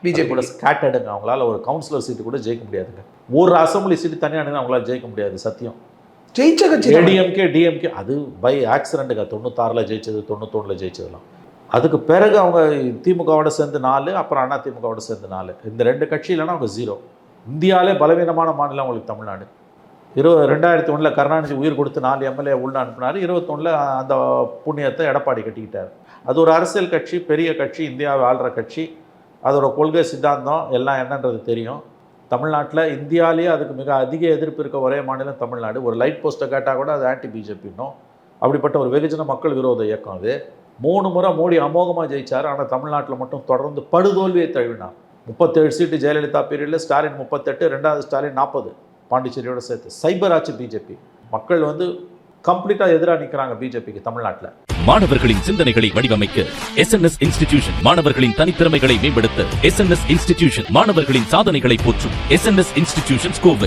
BJP கூட ஸ்கேட்டர்டுங்க. அவங்களால ஒரு கவுன்சிலர் சீட்டு கூட ஜெயிக்க முடியாதுங்க. ஒரு அசம்பிளி சீட்டு தனியாக அவங்களால ஜெயிக்க முடியாது. சத்தியம். ஜெயிச்ச கட்சி ஏடிஎம்கே டிஎம்கே அது பை ஆக்சிடென்ட்டுங்க. 96ல் ஜெயிச்சது, 91ல் ஜெயிச்சதெல்லாம். அதுக்கு பிறகு அவங்க திமுகவோட சேர்ந்து 4, அப்புறம் அண்ணா திமுகவோட சேர்ந்து 4. இந்த 2 கட்சி இல்லைன்னா அவங்க 0. இந்தியாவிலே பலவீனமான மாநிலம் அவங்களுக்கு தமிழ்நாடு. 2001 கருணாநிதி உயிர் கொடுத்து 4 எம்எல்ஏ உள்ள அனுப்பினார். 21 அந்த புண்ணியத்தை எடப்பாடி கட்டிக்கிட்டார். அது ஒரு அரசியல் கட்சி, பெரிய கட்சி, இந்தியாவை ஆள்ற கட்சி. அதோட கொள்கை சித்தாந்தம் எல்லாம் என்னன்றது தெரியும். தமிழ்நாட்டில் இந்தியாவிலேயே அதுக்கு மிக அதிக எதிர்ப்பு இருக்க ஒரே மாநிலம் தமிழ்நாடு. ஒரு லைட் போஸ்ட்டை கேட்டால் கூட அது ஆன்டி பிஜேபின்னும். அப்படிப்பட்ட ஒரு வெகுஜன மக்கள் விரோத இயக்கம் அது. 3 முறை மோடி அமோகமாக ஜெயிச்சார். ஆனால் தமிழ்நாட்டில் மட்டும் தொடர்ந்து படுதோல்வியை தழுவினார். 37 சீட்டு ஜெயலலிதா பீரியடில், ஸ்டாலின் 38, 2வது ஸ்டாலின் 40, பாண்டிச்சேரியோட சேர்த்து. சைபர் ஆட்சி பிஜேபி. மக்கள் கம்ப்ளீட்டாக எதிராக நிற்கிறாங்க பிஜேபிக்கு தமிழ்நாட்டில். மாணவர்களின் சிந்தனைகளை வடிவமைக்க எஸ்என்எஸ் இன்ஸ்டிடியூஷன். மாணவர்களின் தனித்திறமைகளை மேம்படுத்த எஸ்என்எஸ் இன்ஸ்டிடியூஷன். மாணவர்களின் சாதனைகளை போற்றும் எஸ்என்எஸ் இன்ஸ்டிடியூஷன் கோவை.